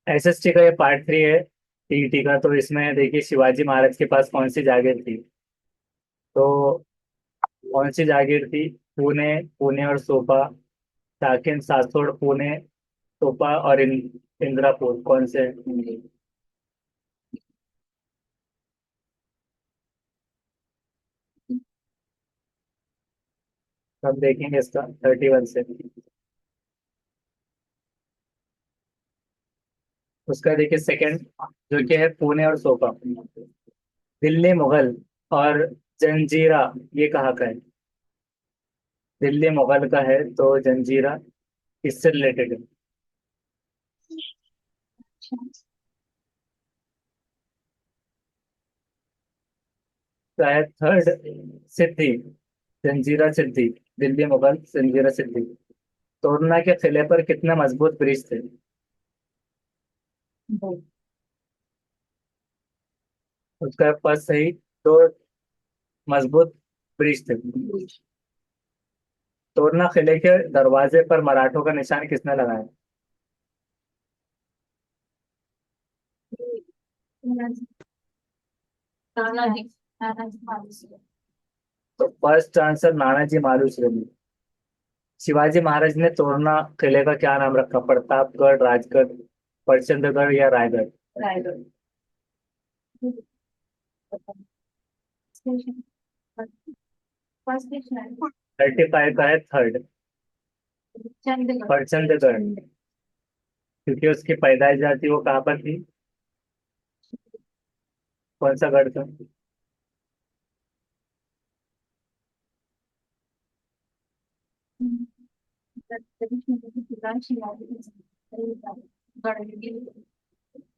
SST का ये part 3 है, टीईटी का। तो इसमें देखिए, शिवाजी महाराज के पास कौन सी जागीर थी? तो कौन सी जागीर थी? पुणे, पुणे और सोपा, साकिन, सासोड़, पुणे, सोपा और इंद्रापुर, कौन से हैं? हम देखेंगे इसका 31 से। उसका देखिए सेकंड, जो कि है पुणे और सोपा। दिल्ली मुगल और जंजीरा, ये कहाँ का है? दिल्ली मुगल का है, तो जंजीरा किससे रिलेटेड है? शायद थर्ड, सिद्धि, जंजीरा सिद्धि। दिल्ली मुगल, जंजीरा सिद्धि। तोरना के किले पर कितने मजबूत ब्रिज थे? उसका फर्स्ट सही। तो मजबूत ब्रिज थे। तोरना किले के दरवाजे पर मराठों का निशान किसने लगाया? तो फर्स्ट आंसर नानाजी मालुसरे ने। शिवाजी महाराज ने तोरना किले का क्या नाम रखा? प्रतापगढ़, राजगढ़, प्रचंडगढ़ या रायगढ़? रायगढ़। 35 का है थर्ड, प्रचंडगढ़। क्योंकि उसकी पैदाइश जाती वो कहाँ पर थी? कौन सा गढ़ था?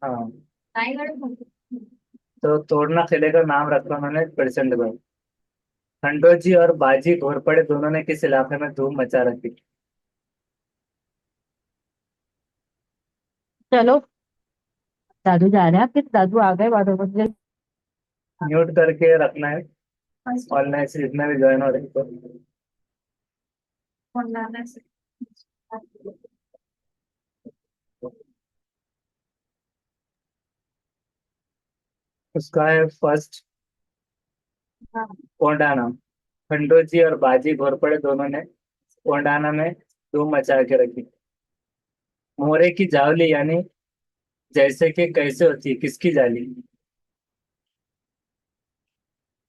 हाँ। तो तोरना किले का नाम रखा उन्होंने प्रचंडगढ़। खंडोजी और बाजी घोरपड़े दोनों ने किस इलाके में धूम मचा रखी? चलो, दादू जा रहे हैं, फिर दादू आ गए बारह बजे। म्यूट करके रखना है, ऑनलाइन से जितने भी ज्वाइन हो रहे हैं तो। उसका है फर्स्ट, कोंडाना। खंडोजी और बाजी घोरपड़े दोनों ने कोंडाना में धूम मचा के रखी। मोरे की जावली यानी जैसे कि कैसे होती है, किसकी जाली?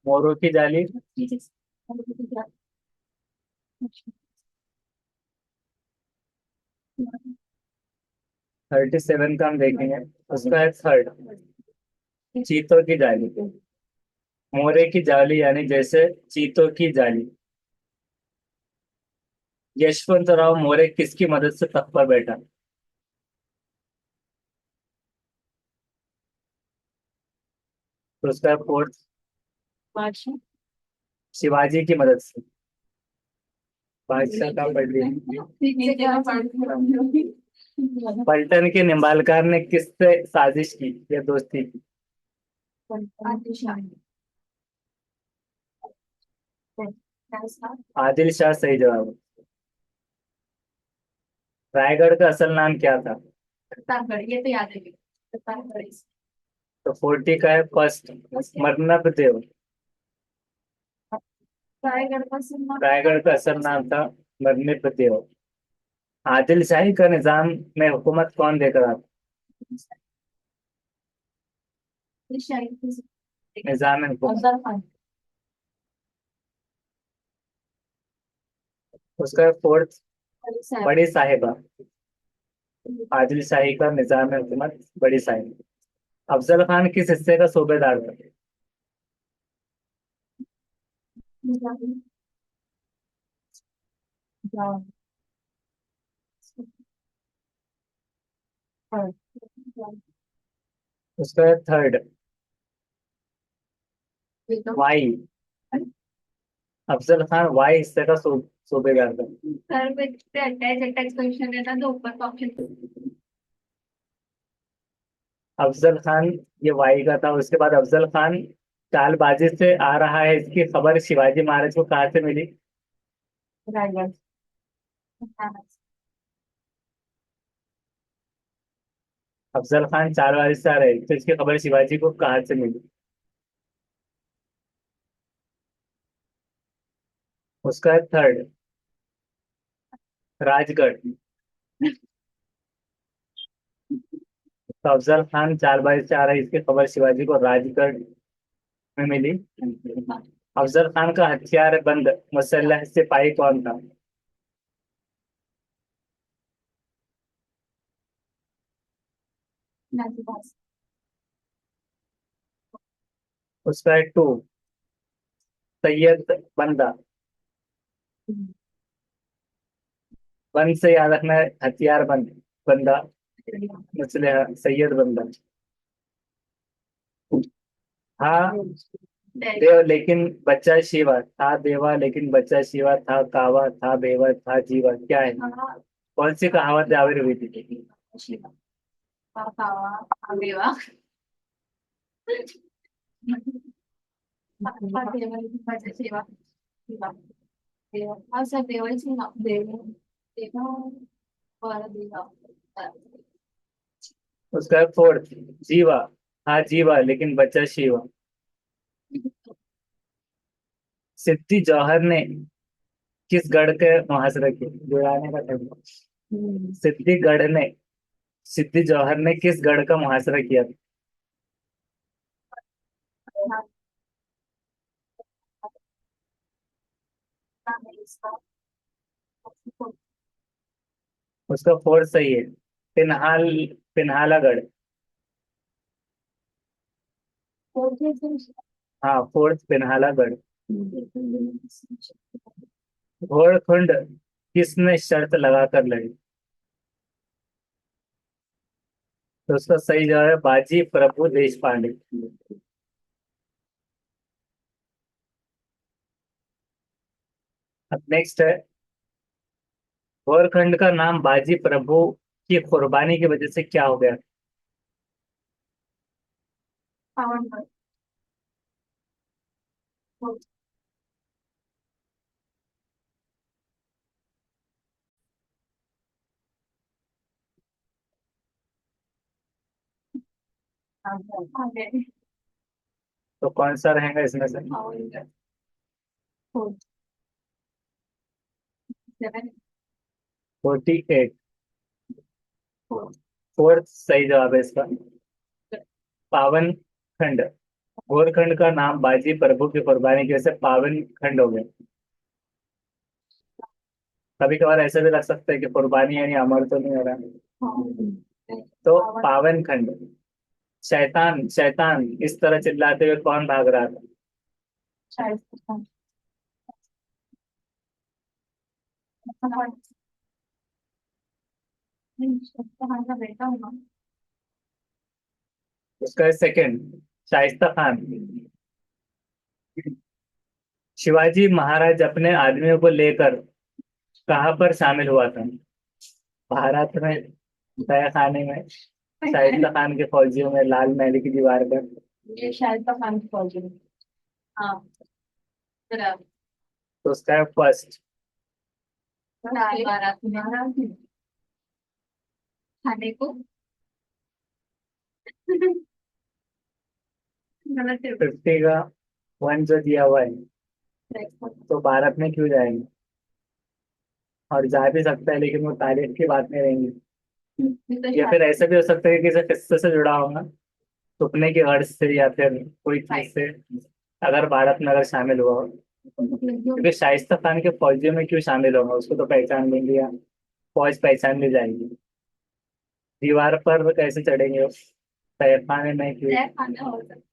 मोरों की जाली। 37 का हम देखेंगे। उसका है थर्ड, चीतों की जाली। मोरे की जाली यानी जैसे चीतों की जाली। यशवंत राव मोरे किसकी मदद से तख्त पर बैठा? तो उसका फोर्थ, शिवाजी की मदद से। बादशाह का पढ़ लिया। पलटन के निंबालकर ने किससे साजिश की या दोस्ती की? आदिल शाह सही जवाब है। रायगढ़ का असल नाम क्या था? तो 40 का है फर्स्ट, मरनब देव। रायगढ़ का असल नाम था मरनब देव। आदिल शाही का निजाम में हुकूमत कौन देकर आता? निजाम में हुकूमत। उसका फोर्थ, बड़ी साहिबा। आदिल शाही का निजाम में हुकूमत, बड़ी साहिबा। अफजल खान किस हिस्से का सूबेदार था? उसका थर्ड, वाई। अफजल खान वाई हिस्से का सूबेदार था। अफजल खान ये वाई का था। उसके बाद अफजल खान चालबाजी से आ रहा है, इसकी खबर शिवाजी महाराज को कहाँ से मिली? अफजल खान चारवारी से आ रहे तो इसकी खबर शिवाजी को कहाँ से मिली? उसका है थर्ड, राजगढ़। तो अफजल खान चारवारी से आ रहा है इसकी खबर शिवाजी को राजगढ़ में मिली। अफजल खान का हथियार बंद मुसल्लह सिपाही कौन था? उसका है टू, सैयद बंदा। बंद से याद रखना है, हथियार बंद, बंदा मुसल्लह सैयद बंदा। हाँ, देव लेकिन बच्चा शिवा था, देवा लेकिन बच्चा शिवा था, कावा था, बेवा था, जीवा क्या है? कौन सी कहावत जावेद हुई थी? उसका फोर्थ, जीवा। हाँ जीवा लेकिन बच्चा शिवा। सिद्धि जौहर ने किस गढ़ के मुहासरे किए? जुड़ाने का था। सिद्धिगढ़ ने सिद्धि जौहर ने किस गढ़ का मुहासरा किया था? उसका फोर्थ सही है, पिन्हाल, पिन्हालागढ़। हाँ फोर्थ पिन्हालागढ़। घोड़खुंड किसने शर्त लगाकर लड़ी? तो उसका सही जवाब है बाजी प्रभु देश पांडे। अब नेक्स्ट है, घोरखंड का नाम बाजी प्रभु की कुर्बानी की वजह से क्या हो गया? तो कौन सा रहेगा इसमें से? 48। फोर्थ सही जवाब है इसका, पावन खंड। गोरखंड का नाम बाजी प्रभु की कुर्बानी की वजह से पावन खंड हो गया। कभी कभार ऐसे भी लग सकता है कि कुर्बानी यानी अमर तो नहीं हो रहा है। तो पावन खंड। शैतान शैतान इस तरह चिल्लाते हुए कौन भाग रहा था? उसका सेकंड, शाइस्ता खान। शिवाजी महाराज अपने आदमियों को लेकर कहाँ पर शामिल हुआ था? भारत में, तय खाने में, शाइस्ता खान के फौजियों में, लाल महल की दीवार पर। तो उसका है फर्स्ट। फिफ्टी का वन जो दिया हुआ है, तो भारत में क्यों जाएंगे? और जा भी सकता है लेकिन वो तारीख की बात नहीं रहेंगी। या फिर ऐसा भी हो सकता है कि किसी किस्से से जुड़ा होगा, सुपने की गर्ज से या फिर कोई चीज से, अगर भारत में अगर शामिल हुआ हो। क्योंकि शाइस्ता खान के फौजियों में क्यों शामिल होगा, उसको तो पहचान लेंगे या फौज पहचान ली जाएगी। दीवार पर कैसे चढ़ेंगे वो? तहखाने में क्यों?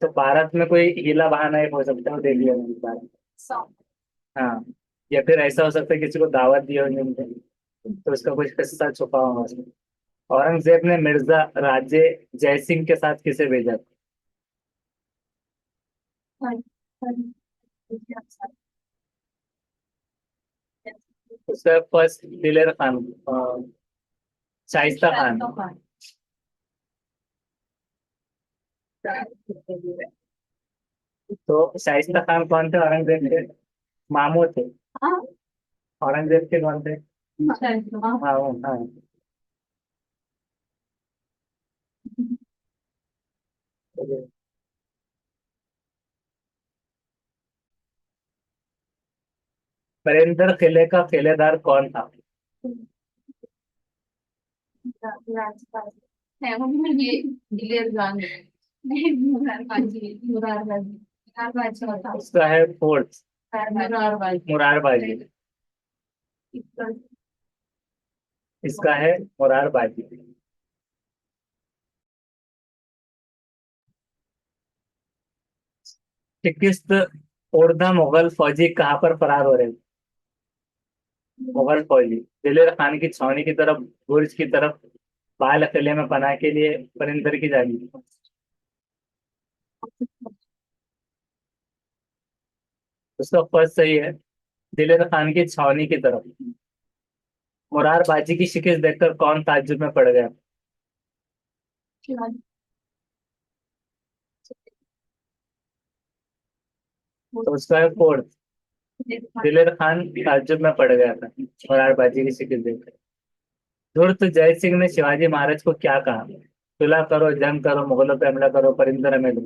तो भारत में कोई हीला बहाना एक हो सकता है, वो देख लिया मैंने इस बार। हाँ, या फिर ऐसा हो सकता है किसी को दावत दी होगी उनने, तो उसका कुछ किस्सा छुपा होगा उसमें। औरंगजेब ने मिर्जा राजे जयसिंह के साथ किसे भेजा? उसका फर्स्ट दिलेर खान, शाइस्ता खान। तो शाइस्ता खान कौन थे औरंगजेब के? मामू थे। औरंगजेब के कौन थे? हाँ हाँ। पुरंदर किले का किलेदार कौन था? राजपाल है वो। ये दिलेर जंग नहीं, मुरारबाजी, मुरारबाजी, मुरारबाजी होता है। उसका है फोर्थ, मुरारबाजी। मुरारबाजी। इसका है मुरारबाजी। कि किस ओरदा मुगल फौजी कहाँ पर फरार हो रहे थे? मुगल फौजी दिलेर खान की छावनी की तरफ, बुर्ज की तरफ, बाल किले में पनाह के लिए, परिंदर की जाली। उसका फर्स्ट सही है, दिलेर खान की छावनी की तरफ। मुरारबाजी की शिकस्त देखकर कौन ताज्जुब में पड़ गया? तो उसका है फोर्थ, दिलेर खान ताज्जुब में पड़ गया था मुरारबाजी की शिकस्त देखकर। धूर्त जय सिंह ने शिवाजी महाराज को क्या कहा? सुलह करो, जंग करो, मुगलों पे हमला करो, परिंदर हमें दो।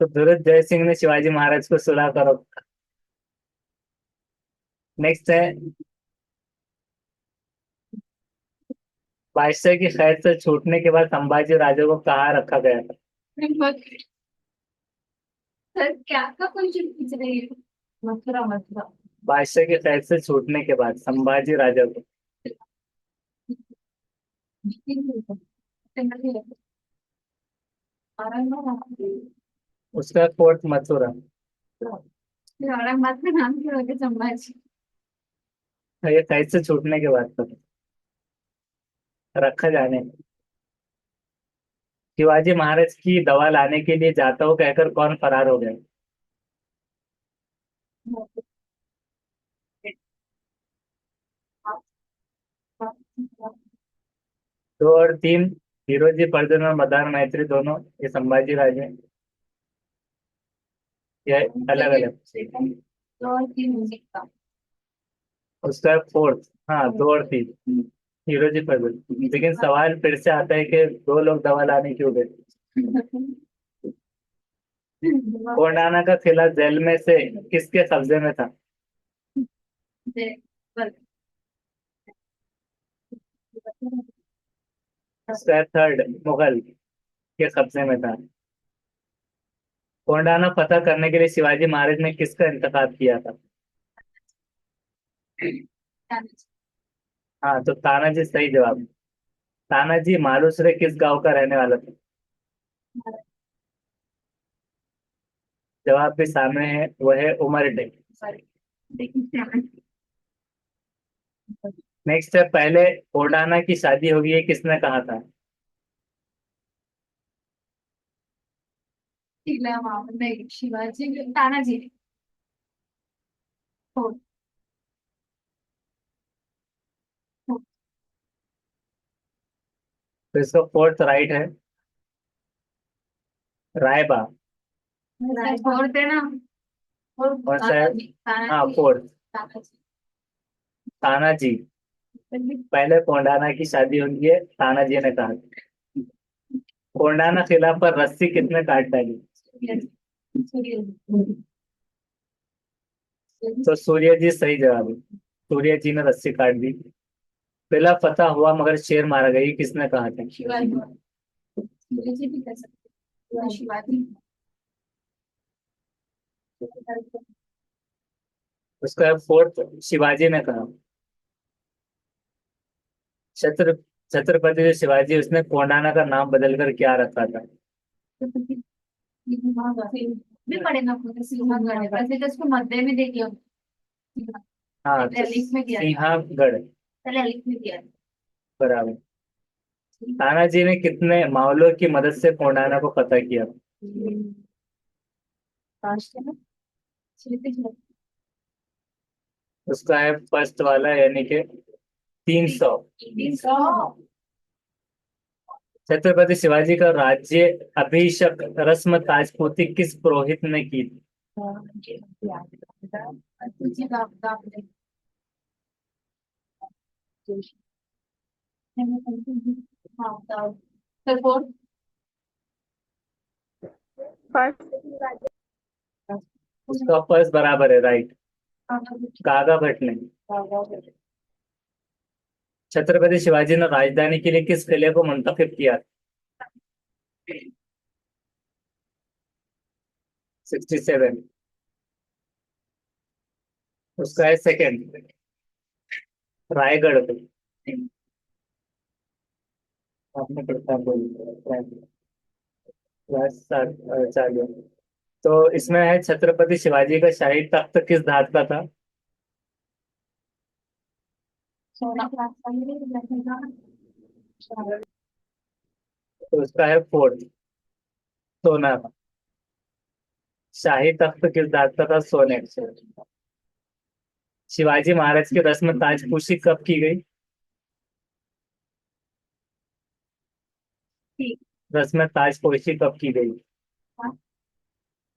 तो धूर्त जय सिंह ने शिवाजी महाराज को सुलह करो। नेक्स्ट है, बादशाह की कैद से छूटने के बाद संभाजी राजा को कहाँ रखा गया था? सर क्या का क्वेश्चन पूछ रही है? मथुरा, मथुरा। बादशाह की कैद से छूटने के बाद संभाजी राजा को। उसका कोर्ट मथुरा। औरंगाबाद का नाम क्या होगा? संभाजी। ये कैद से छूटने के बाद था, रखा जाने। शिवाजी महाराज की दवा लाने के लिए जाता हूँ कहकर कौन फरार हो गया? दो और तीन, हीरोजी पर्जन और मदार मैत्री दोनों, ये संभाजी राजे। ये अलग अलग। दो और तीन म्यूजिक का। उसका फोर्थ, हाँ दो और तीन, हीरोजी पर्जन। लेकिन सवाल फिर से आता है कि दो लोग दवा लाने क्यों गए? कोंडाना का किला जेल में से किसके कब्जे में था? उसका थर्ड, मुगल के कब्जे में था। कोंडाना फतह करने के लिए शिवाजी महाराज ने किसका इंतखाब किया था? हाँ, तो तानाजी सही जवाब। तानाजी मालूसरे किस गांव का रहने वाला था? जवाब भी सामने है, वह है उमरडे। नेक्स्ट है, पहले कोंडाना की शादी होगी, ये किसने कहा था? नहीं, शिवाजी, तानाजी। हो, हो। तो इसका फोर्थ राइट है, रायबा। और देना। और और शायद, तानाजी, हाँ तानाजी, फोर्थ, तानाजी। तानाजी। पहले कोंडाना की शादी होगी है, तानाजी ने कहा। कोंडाना किला पर रस्सी किसने काट डाली? तो सूर्य जी सही जवाब है, सूर्य जी ने रस्सी काट दी। किला फतह हुआ मगर शेर मारा गया, ये किसने कहा था? शिवाजी। शिवाजी भी कर सकते हैं। शिवाजी। उसका फोर्थ, शिवाजी ने कहा। छत्र छत्रपति जो शिवाजी, उसने कोंडाना का नाम बदलकर क्या रखा था? भी पड़ेगा पूरा सिंहगढ़ है, वैसे तो इसको मध्य में देखिए। हाँ, तो लिख में दिया, सिंहगढ़। पहले लिख में दिया। बराबर। तानाजी ने कितने मावलों की मदद से कोंडाना को फतह किया? उसका है फर्स्ट वाला, यानी कि 300। छत्रपति शिवाजी का राज्य अभिषेक रस्म ताजपूती किस पुरोहित ने की थी? तुझी दाब हाँ दाब फिर फोर्थ फर्स्ट उसका फर्स्ट बराबर है, राइट। कागा भट्ट ने छत्रपति शिवाजी ने राजधानी के लिए किस किले को मुंतखब किया? 67। उसका है सेकंड, रायगढ़ को। आपने पढ़ता बोल चाहिए। तो इसमें है छत्रपति शिवाजी का शाही तख्त किस धात का था? सोना तो उसका है फोर्थ, सोना का। शाही तख्त किस धात का था? सोने से। शिवाजी महाराज की रस्म ताजपोशी कब की गई? रस्म ताजपोशी कब की गई?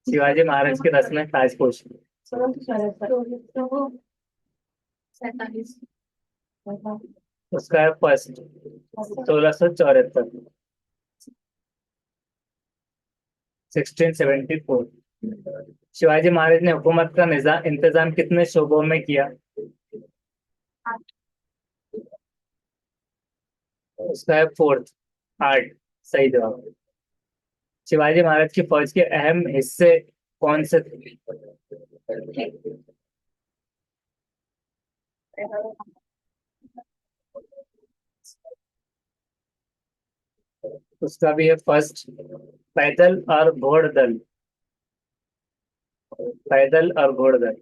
शिवाजी महाराज की रस्म ताजपोशी। 47 उसका है फर्स्ट, 1674, 1674। शिवाजी महाराज ने हुकूमत का निजाम इंतजाम कितने शोबों में किया? उसका है फोर्थ, 8, सही जवाब। शिवाजी महाराज की फौज के अहम हिस्से कौन से थे? उसका भी है फर्स्ट, पैदल और घोड़दल। पैदल और घोड़दल।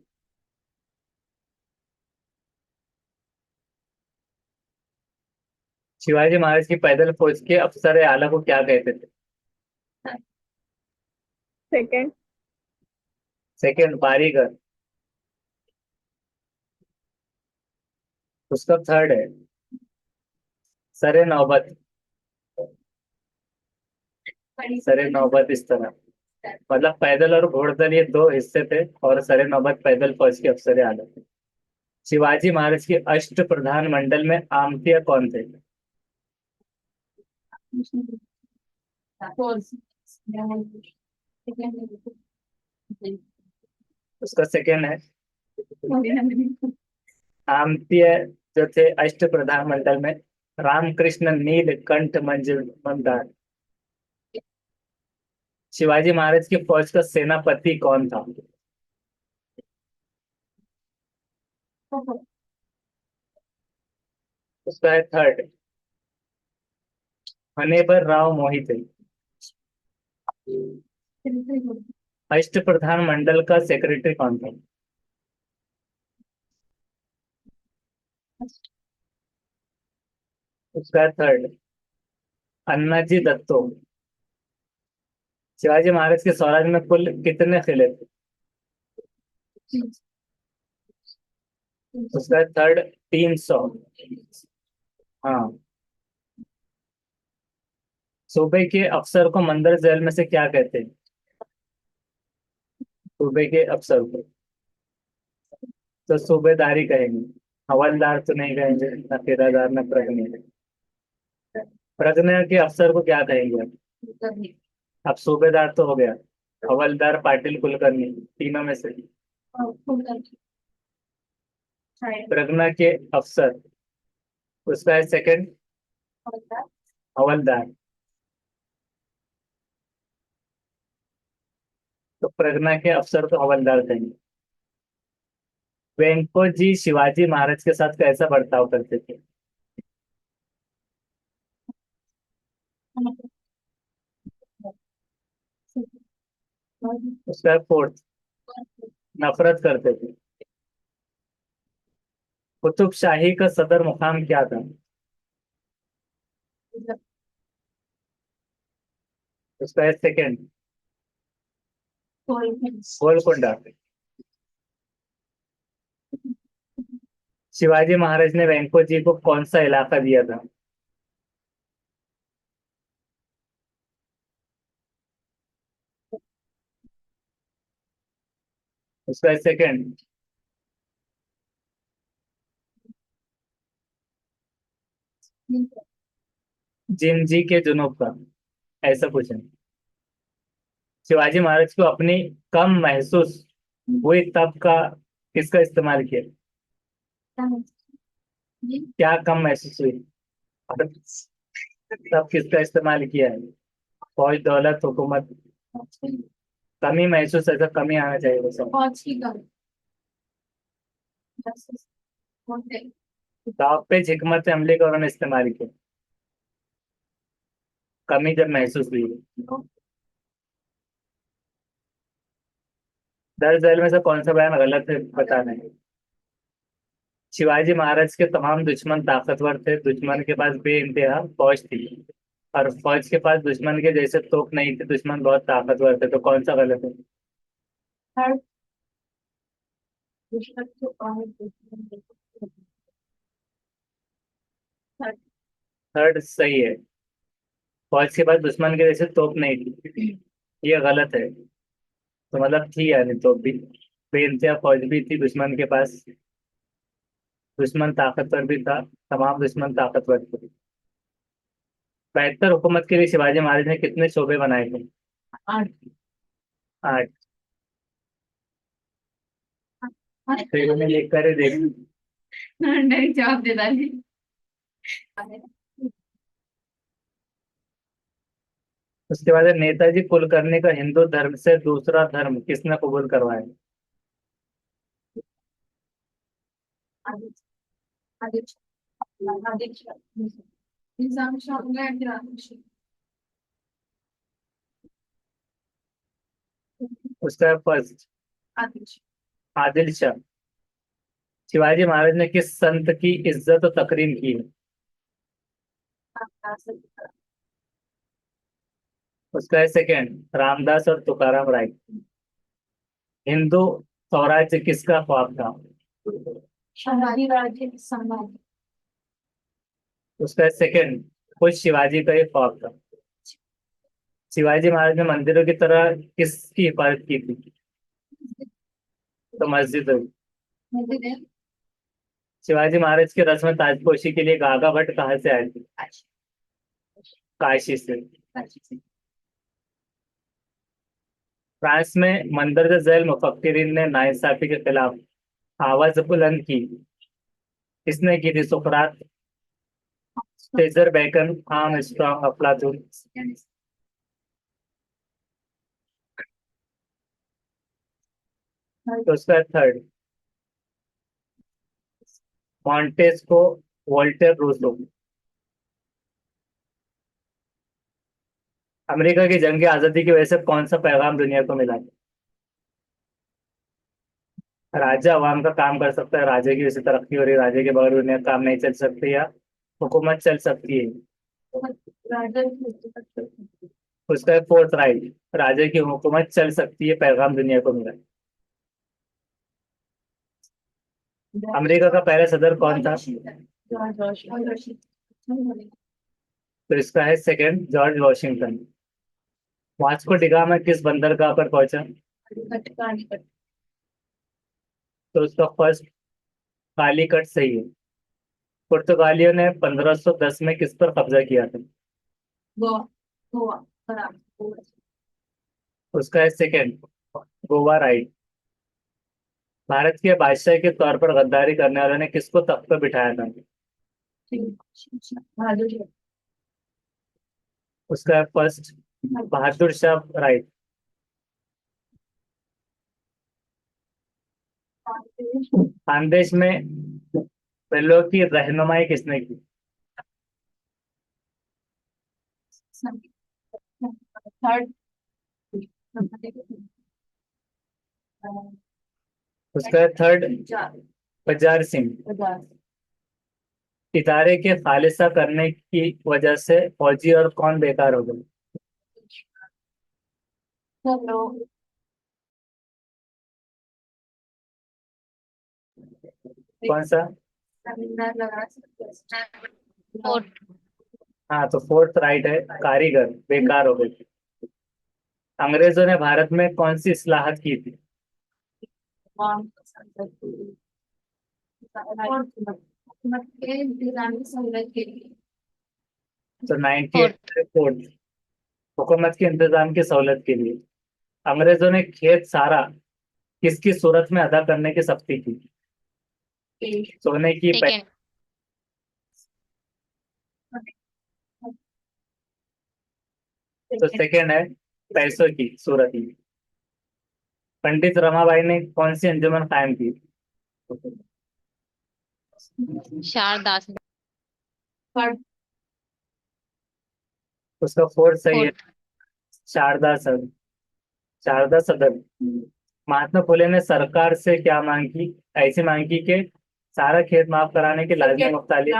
शिवाजी महाराज की पैदल फौज के अफसर आला को क्या कहते थे? सेकंड सेकंड, बारीगर। उसका थर्ड है, सरे नौबत। सरे नौबत इस तरह, मतलब पैदल और घोड़दल ये दो हिस्से थे, और सरे नौबत पैदल फौज के अफसर आला थे। शिवाजी महाराज के अष्ट प्रधान मंडल में आमतिया कौन थे? उसका सेकंड है, आमतीय जो थे अष्ट प्रधान मंडल में, रामकृष्ण नीलकंठ मंजूमदार। शिवाजी महाराज की फौज का सेनापति कौन था? उसका है थर्ड, हनेबर राव मोहिते। अष्ट प्रधान मंडल का सेक्रेटरी कौन था? उसका है थर्ड, अन्नाजी दत्तो। शिवाजी महाराज के स्वराज में कुल कितने किले थे? उसका है थर्ड, 300। हाँ। सूबे के अफसर को मंदर जेल में से क्या कहते हैं? सूबे के अफसर को तो सूबेदारी कहेंगे। हवलदार तो नहीं कहेंगे, न फिरादार, न प्रगनी। प्रगना के अफसर को क्या कहेंगे अब सूबेदार तो हो गया, हवलदार, पाटिल, कुलकर्णी, तीनों में से प्रगना के अफसर, उसका है सेकंड, हवलदार। तो प्रगना के अफसर को हवलदार कहेंगे। वेंको जी शिवाजी महाराज के साथ कैसा बर्ताव करते थे? उसका है फोर्थ, नफरत करते थे। कुतुब शाही का सदर मुकाम क्या था? उसका है सेकंड, गोलकोंडा। शिवाजी महाराज ने वेंको जी को कौन सा इलाका दिया था? उसका सेकंड, जिंजी के जुनूब का, ऐसा पूछे। शिवाजी महाराज को अपनी कम महसूस हुई तब का किसका इस्तेमाल किया? जी। क्या कम महसूस हुई तब किसका इस्तेमाल किया है? फौज, दौलत, हुकूमत। कमी महसूस, ऐसा कमी आना चाहिए बस। फौज की कमी। बस। होते। दाव पे हिकमत अमली का उन्होंने इस्तेमाल किया, कमी जब महसूस हुई। दस दल में से कौन सा बयान गलत है बताना है। शिवाजी महाराज के तमाम दुश्मन ताकतवर थे, दुश्मन के पास बेइंतहा फौज थी, और फौज के पास दुश्मन के जैसे तोप नहीं थे, दुश्मन बहुत ताकतवर थे, तो कौन सा गलत है? थर्ड। दुश्मन को और थर्ड। थर्ड सही है, फौज के पास दुश्मन के जैसे तोप नहीं थी, ये गलत है। तो मतलब थी यानी तोप भी, बेइंतहा फौज भी थी दुश्मन के पास, दुश्मन ताकतवर भी था, तमाम दुश्मन ताकतवर थे। बेहतर हुकूमत के लिए शिवाजी महाराज ने कितने शोबे बनाए थे? आठ। 8। तो में लिख कर देख। नहीं, जवाब दे डाली। उसके बाद है, नेताजी कुलकर्णी का हिंदू धर्म से दूसरा धर्म किसने कबूल करवाया? आदित्य। आदित्य। आदित्य। निजाम शाह हो गया, फिर आदित्य। उसका फर्स्ट, आदित्य। आदिल शाह। शिवाजी महाराज ने किस संत की इज्जत और तकरीम की है? उसका है सेकंड, रामदास और तुकाराम राय। हिंदू स्वराज्य किसका ख्वाब था? संभाजी राज्य संभाजी। उसका है सेकंड, खुद शिवाजी का ही ख्वाब था। शिवाजी महाराज ने मंदिरों की तरह किसकी हिफाजत की थी? तो मस्जिद हुई। मस्जिद है। शिवाजी महाराज के रस्म ताजपोशी के लिए गागा भट्ट कहाँ से आए थे? काशी से। फ्रांस में मंदरजा झैल मुफक्किरीन ने नाइंसाफी के खिलाफ आवाज बुलंद की, किसने की थी? सुकरात, सेजर बैकन, आर्मस्ट्रांग, अफलातून। तो उसका थर्ड, मॉन्टेस्को, वोल्टेयर, रूसो। अमेरिका की जंग आजादी की वजह से कौन सा पैगाम दुनिया को मिला? राजा अवाम का काम कर सकता है, राजे की वजह से तरक्की हो रही है, राजे के बगैर दुनिया काम नहीं चल सकती, या हुकूमत चल सकती है? उसका फोर्थ राइट, राजे की हुकूमत चल सकती है, पैगाम दुनिया को मिला। अमेरिका का पहला सदर कौन था? तो इसका है second, George Washington. Vasco da Gama किस बंदरगाह पर पहुंचा? तो उसका फर्स्ट, कालीकट सही है। पुर्तगालियों ने 1510 में किस पर कब्जा किया था? गोवा। गोवा। बराबर। उसका है सेकंड, गोवा राइट। भारत के बादशाह के तौर पर गद्दारी करने वालों ने किसको तख्त पर बिठाया था? बहादुर। उसका है फर्स्ट, बहादुर शाह राइट। खानदेश में बिल्लों की रहनुमाई किसने की? थर्ड। उसका है थर्ड, बजार सिंह। इदारे के खालिसा करने की वजह से फौजी और कौन बेकार हो गए? सब लोग। कौन सा? लगा सकते हैं। हाँ, तो फोर्थ राइट है, कारीगर बेकार हो गए। अंग्रेजों ने भारत में कौन सी इस्लाहत की थी? और हुकूमत के इंतजाम की सहूलत के लिए। तो 98 फोर्थ। फोर्थ, हुकूमत के इंतजाम की सहूलत के लिए अंग्रेजों ने खेत सारा किसकी सूरत में अदा करने की सख्ती की? सोने की सेकेंड। तो सेकेंड है पैसों की सूरत में। पंडित रमाबाई ने कौन सी अंजुमन कायम की? शारदास। उसका फोर्थ सही है, फोर्थ। शारदा सदन। शारदा सदन। महात्मा फुले ने सरकार से क्या मांग की? ऐसी मांग की कि सारा खेत माफ कराने की लाजमी मुख्तालिफ।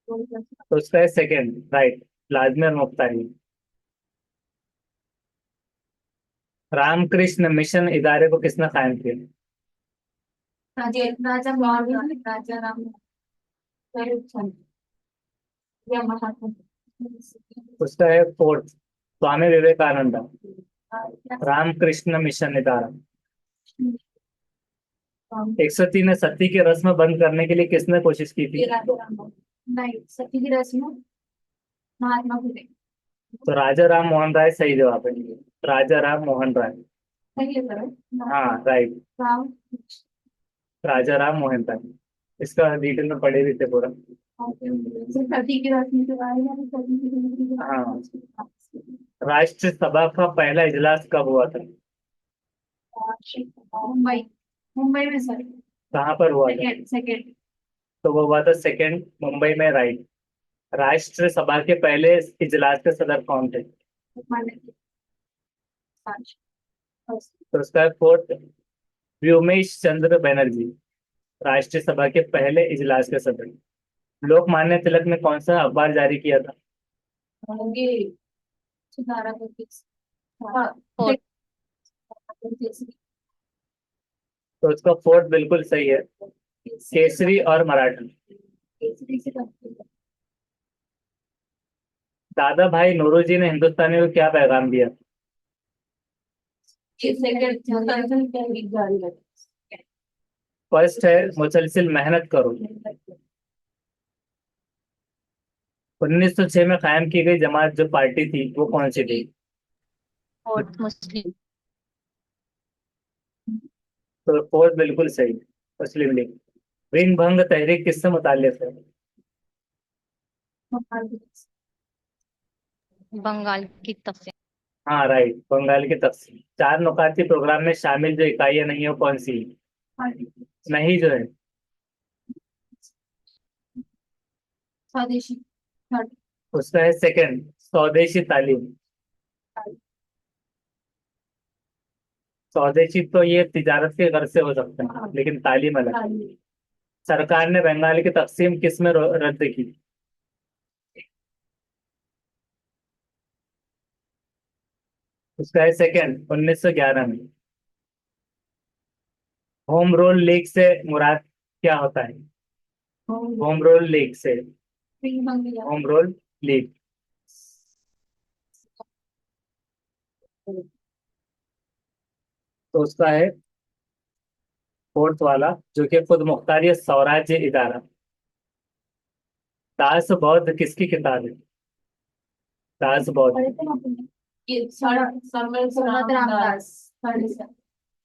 तो उसका है सेकेंड, राइट, लाजमी और मुख्तालिफ। रामकृष्ण मिशन इदारे को किसने कायम किया? राजा मौर्य, राजा राम, या महात्मा। उसका है फोर्थ, स्वामी विवेकानंद। रामकृष्ण मिशन इदारा। 103 सती की रस्म बंद करने के लिए किसने कोशिश की थी? नहीं, सती की रस्म महात्मा फुले। तो राजा राम मोहन राय सही जवाब है। राजा राम मोहन राय। सही है सर। हाँ राइट, राम, राजा राम मोहन राय। इसका डिटेल में पढ़े भी थे पूरा। सती की रस्म के बारे में, सती की जिंदगी के बारे हाँ। में। राष्ट्रसभा का पहला इजलास कब हुआ था? मुंबई, मुंबई में सर। कहाँ पर हुआ था? Second, second. तो वो हुआ था सेकंड, मुंबई में, राइट। राष्ट्रसभा के पहले इजलास के सदर कौन थे? तो उसका फोर्थ, व्योमेश चंद्र बनर्जी, राष्ट्रीय सभा के पहले इजलास के सदस्य। लोकमान्य तिलक ने कौन सा अखबार जारी किया था? होंगे सुधारा करके। हाँ, फोर्थ। तो उसका फोर्थ बिल्कुल सही है, केसरी और मराठा। दादा भाई नौरोजी ने हिंदुस्तानियों को क्या पैगाम दिया? फर्स्ट है मुसलसल मेहनत करो। 1906 में कायम की गई जमात जो पार्टी थी वो कौन सी थी? फोर्थ मुस्लिम। तो फोर्थ बिल्कुल सही, मुस्लिम लीग। ऋण भंग तहरीक किससे मुताल्लिक है? बंगाल की तकसीम। हाँ राइट, बंगाल की तकसीम। चार नुकाती प्रोग्राम में शामिल जो इकाइयां नहीं है वो कौन सी? नहीं जो है। स्वदेशी। उसका है सेकंड, स्वदेशी तालीम। स्वदेशी तो ये तिजारत के घर से हो सकता है, लेकिन तालीम अलग। सरकार ने बंगाल की तकसीम किस में रद्द की? उसका है सेकंड, 1911 में। होम रूल लीग से मुराद क्या होता है? होम रूल लीग से, होम रूल लीग। तो उसका है फोर्थ वाला, जो कि खुद मुख्तार या स्वराज्य इदारा। दास बौद्ध किसकी किताब है? दास बौद्ध। Samarth Ramdas.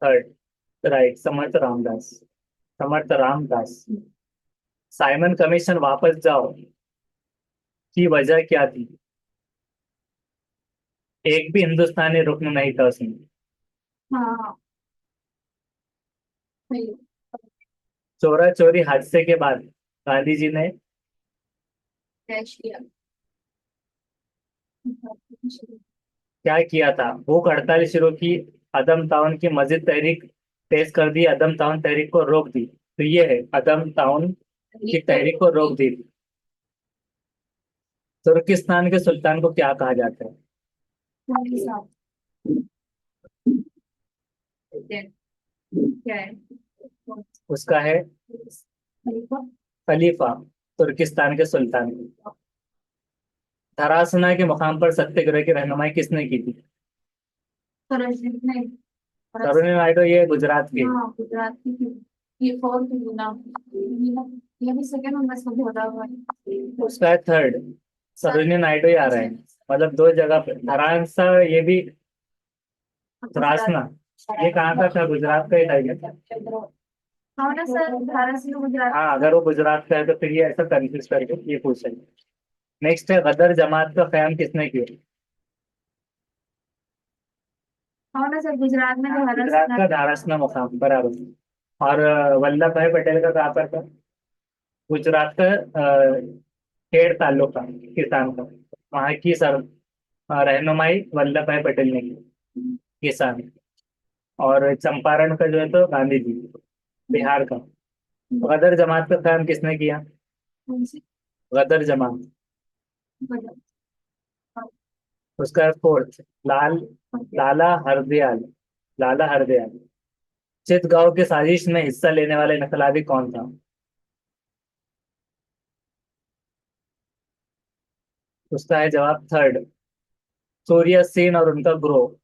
Third, right, Samarth Ramdas. Samarth Ramdas. Simon commission वापस जाओ की वजह क्या थी? एक भी हिंदुस्तानी रुकन नहीं था उसमें। हाँ, चोरा चोरी हादसे के बाद गांधी जी ने क्रैश किया। क्या किया था? भूख हड़ताल शुरू की, अदम ताउन की मस्जिद तहरीक तेज कर दी, अदम ताउन तहरीक को रोक दी। तो ये है, अदम ताउन की तहरीक को रोक दी। तुर्किस्तान के सुल्तान को क्या कहा जाता है? क्या है? उसका है खलीफा, तुर्किस्तान के सुल्तान। धरासना के मुकाम पर सत्याग्रह की रहनुमाई किसने की थी? सरोजिनी नहीं। सरोजिनी नायडू, ये गुजरात की। हाँ, गुजरात की थी। ये फोर्थ मीना, ये भी सेकंड नंबर से बोला हुआ है। उसका है थर्ड। सरोजिनी नायडू ही आ रहा है, मतलब दो जगह पे धरासना, ये भी धरासना, ये कहाँ का था? गुजरात का ही था क्या? हाँ ना सर, भारत से गुजरात। हाँ, अगर वो गुजरात का है तो फिर ये ऐसा कंफ्यूज करके ये पूछेंगे। नेक्स्ट है, गदर जमात का कयाम किसने किया? हाँ ना सर, गुजरात में भारत गुजरात का धारासना मुकाम, बराबर। और वल्लभ भाई पटेल का कहाँ पर था? गुजरात का खेड़ तालुका, किसान का। वहाँ की रहनुमाई वल्लभ भाई पटेल ने की, किसान। और चंपारण का जो है तो गांधी जी, बिहार का। गदर जमात का कायम किसने किया? गदर जमात, उसका फोर्थ, लाल लाला हरदयाल, लाला हरदयाल। चितगांव की साजिश में हिस्सा लेने वाले इनकलाबी कौन था? उसका है जवाब थर्ड, सूर्य सेन और उनका ग्रोह।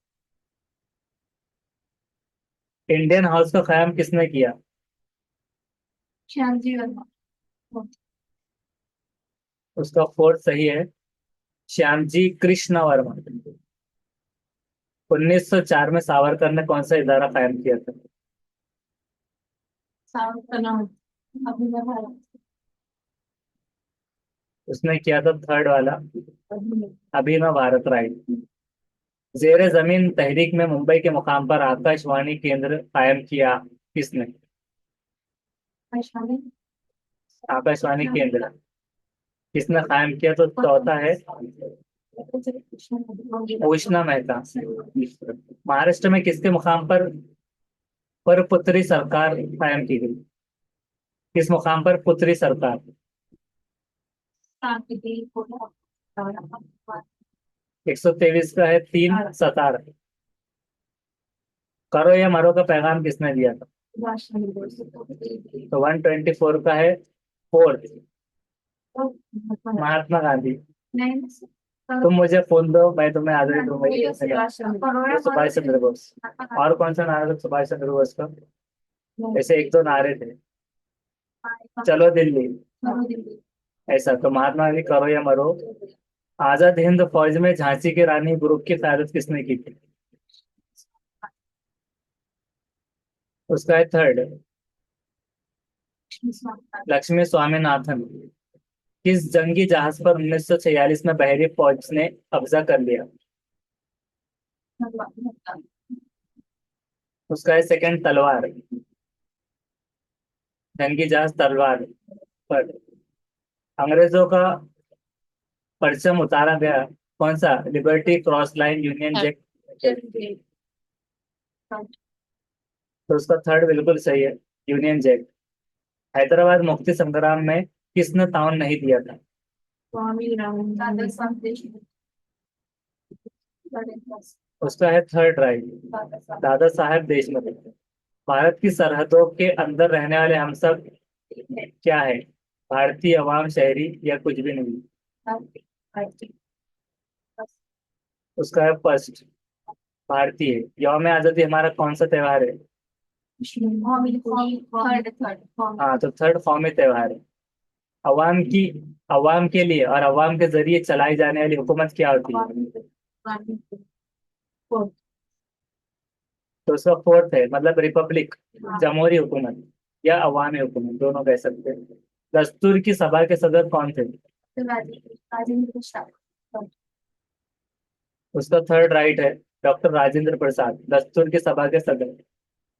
इंडियन हाउस का कयाम किसने किया? श्यामजी वर्मा। उसका फोर्थ सही है, श्यामजी कृष्ण वर्मा। 1904 में सावरकर ने कौन सा इदारा कायम किया था? साउथ का नाम अभिनव भारत। उसने किया था थर्ड वाला, अभिनव भारत, राइट। जेर जमीन तहरीक में मुंबई के मुकाम पर आकाशवाणी केंद्र कायम किया किसने? आकाशवाणी। आकाशवाणी केंद्र किसने कायम किया? तो चौथा है उष्णा मेहता। महाराष्ट्र में किसके मुकाम पर पुत्री सरकार कायम की गई? किस मुकाम पर पुत्री सरकार? 123 का है, 3 सतार। करो या मरो का पैगाम किसने दिया था? तो 124 का है, फोर्थ, महात्मा गांधी। तुम मुझे फोन दो, मैं तुम्हें आजादी दूंगा, ये किसने कहा? ये सुभाष चंद्र बोस। और कौन सा नारा था सुभाष चंद्र बोस का? ऐसे एक दो नारे थे, चलो दिल्ली, ऐसा। तो महात्मा गांधी, करो या मरो। आजाद हिंद फौज में झांसी की रानी ग्रुप की क्यादत किसने की थी? उसका है थर्ड, लक्ष्मी स्वामीनाथन। किस जंगी जहाज पर 1946 में बहरी फौज ने कब्जा कर लिया? उसका है सेकंड, तलवार। जंगी जहाज तलवार पर अंग्रेजों का परचम उतारा गया कौन सा? Liberty cross line, union jack. तो उसका थर्ड बिल्कुल सही है, यूनियन जैक। हैदराबाद मुक्ति संग्राम में किसने ताउन नहीं दिया था? स्वामी रामानंद देशमुख। उसका है थर्ड, राइट, दादा साहेब देशमुख। भारत की सरहदों के अंदर रहने वाले हम सब क्या है? भारतीय, अवाम, शहरी या कुछ भी नहीं? उसका है फर्स्ट, भारतीय। यौम आजादी हमारा कौन सा त्योहार है? Third third. हाँ, तो थर्ड कौमी त्योहार है। अवाम की, अवाम के लिए और अवाम के जरिए चलाई जाने वाली हुकूमत क्या होती है? तो उसका फोर्थ है, मतलब रिपब्लिक, जमहूरी हुकूमत या अवामी हुकूमत, दोनों कह सकते हैं। दस्तूर की सभा के सदस्य कौन थे? राजेंद्र प्रसाद। उसका थर्ड राइट है, डॉक्टर राजेंद्र प्रसाद, दस्तूर की सभा के सदस्य।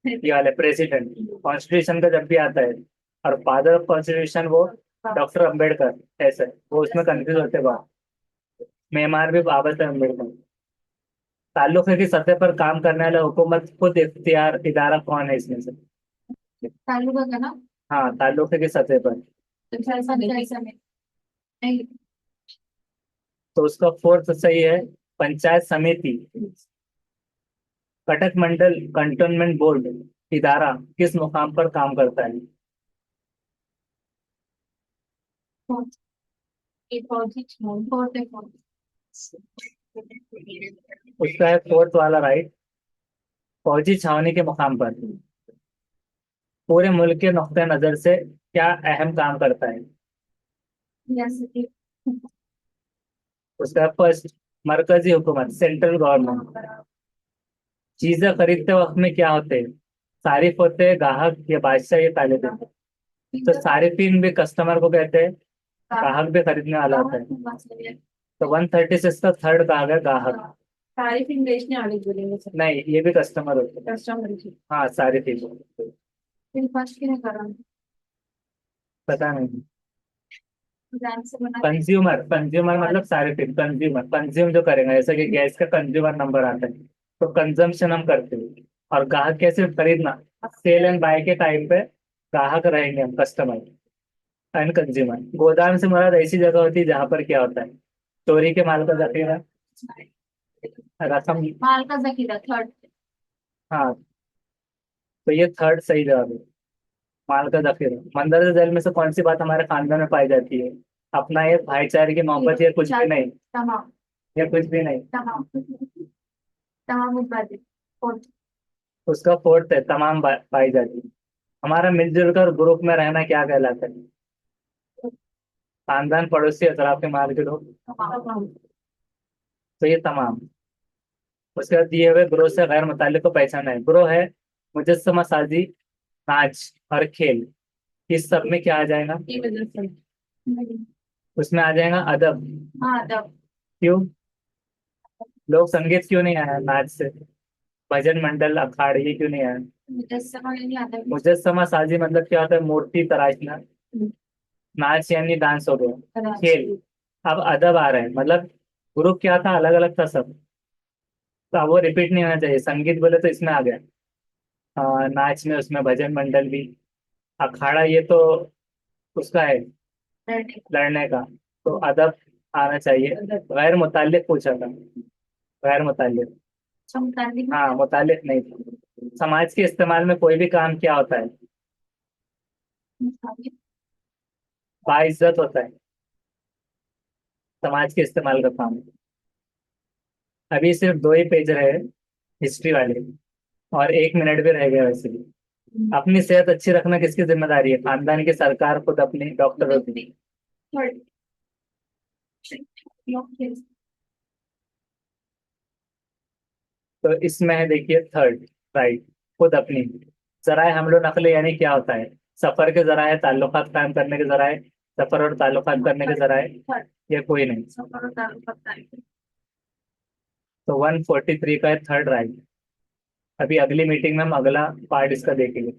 ये वाले प्रेसिडेंट कॉन्स्टिट्यूशन का जब भी आता है, और फादर ऑफ कॉन्स्टिट्यूशन वो डॉक्टर अम्बेडकर, ऐसे वो उसमें कंफ्यूज होते बात। मेमार भी बाबा साहब अम्बेडकर। ताल्लुके की सतह पर काम करने वाला हुकूमत खुद इख्तियार इदारा कौन है इसमें से? तालुका का ना। हाँ, ताल्लुके की सतह पर। नहीं। तो उसका फोर्थ सही है, पंचायत समिति। कटक मंडल कंटोनमेंट बोर्ड इदारा किस मुकाम पर काम करता है? फोर्थ। उसका है फोर्थ वाला राइट। फौजी छावनी के मुकाम पर पूरे मुल्क के नुक्ते नजर से क्या अहम काम करता है? जैसे कि उसका फर्स्ट, मरकजी हुकूमत, सेंट्रल गवर्नमेंट। चीजें खरीदते वक्त में क्या होते हैं? सारिफ होते हैं, ग्राहक, या बादशाह, या तालिब? तो सारिफिन भी कस्टमर को कहते हैं, ग्राहक भी खरीदने वाला होता है। तो 136 का थर्ड कहा गया ग्राहक। तारीफ इंग्लिश ने आगे बोलेंगे सर। नहीं, ये भी कस्टमर होते हैं। कस्टमर की हाँ, सारिफिन। फिर फर्स्ट किने करा पता नहीं। जान से बना कंज्यूमर, कंज्यूमर मतलब सारिफिन, कंज्यूमर कंज्यूम जो करेगा, जैसे कि गैस का कंज्यूमर नंबर आता है, तो कंजम्पशन हम करते हैं। और ग्राहक कैसे? खरीदना, सेल एंड बाय के टाइम पे ग्राहक रहेंगे हम, कस्टमर एंड कंज्यूमर। गोदाम से मुराद ऐसी जगह होती है जहां पर क्या होता है? चोरी के माल का जखीरा, रकम। माल का जखीरा थर्ड। हाँ, तो ये थर्ड सही जवाब है, माल का जखीरा। मंदरजा जेल में से कौन सी बात हमारे खानदान में पाई जाती है? अपना ये भाईचारे की मोहब्बत, या कुछ भी नहीं? तमाम या कुछ भी नहीं? तमाम तमाम बातें फोर्थ। उसका फोर्थ है, तमाम पाई जाती है। हमारा मिलजुल कर ग्रुप में रहना क्या कहलाता है? खानदान, पड़ोसी, अतराफ के माल के लोग। तमाम तो ये तमाम। उसके बाद दिए हुए ग्रोह से गैर मुताल्लिक को पहचाना है। ग्रोह है मुजस्समा साजी, नाच और खेल। इस सब में क्या आ जाएगा? की वजह से उसमें आ जाएगा अदब। हाँ तब क्यों? लोग संगीत क्यों नहीं आया नाच से? भजन मंडल, अखाड़े, ये क्यों नहीं आया? मुजस्समा नहीं आता मुजस्समा साजी मतलब क्या होता है? मूर्ति तराशना। नाच यानी डांस हो गया। खेल। अब अदब आ रहा है, मतलब ग्रुप क्या था? अलग अलग था सब। तो अब वो रिपीट नहीं होना चाहिए। संगीत बोले तो इसमें आ गया, नाच में उसमें भजन मंडल भी। अखाड़ा ये तो उसका है, लड़ने का। तो अदब आना चाहिए। गैर मुताल्लिक पूछा था, गैर मुताल्लिक। हाँ, मुताल्लिक नहीं था। समाज के इस्तेमाल में कोई भी काम क्या होता है? बाइज्जत होता है, समाज के इस्तेमाल का काम। अभी सिर्फ दो ही पेज रहे हिस्ट्री वाले, और 1 मिनट भी रह गया वैसे भी। अपनी सेहत अच्छी रखना किसकी जिम्मेदारी है? खानदान की, सरकार, खुद अपनी, डॉक्टर होती है। थर्ड तो इसमें है देखिए थर्ड राइट, खुद अपनी। जराए हमलो नकले यानी क्या होता है? सफर के जराए, ताल्लुकात कायम करने के जराए, सफर और ताल्लुकात करने के जराए, या कोई नहीं? तो 143 का है थर्ड राइट। अभी अगली मीटिंग में हम अगला पार्ट इसका देखेंगे।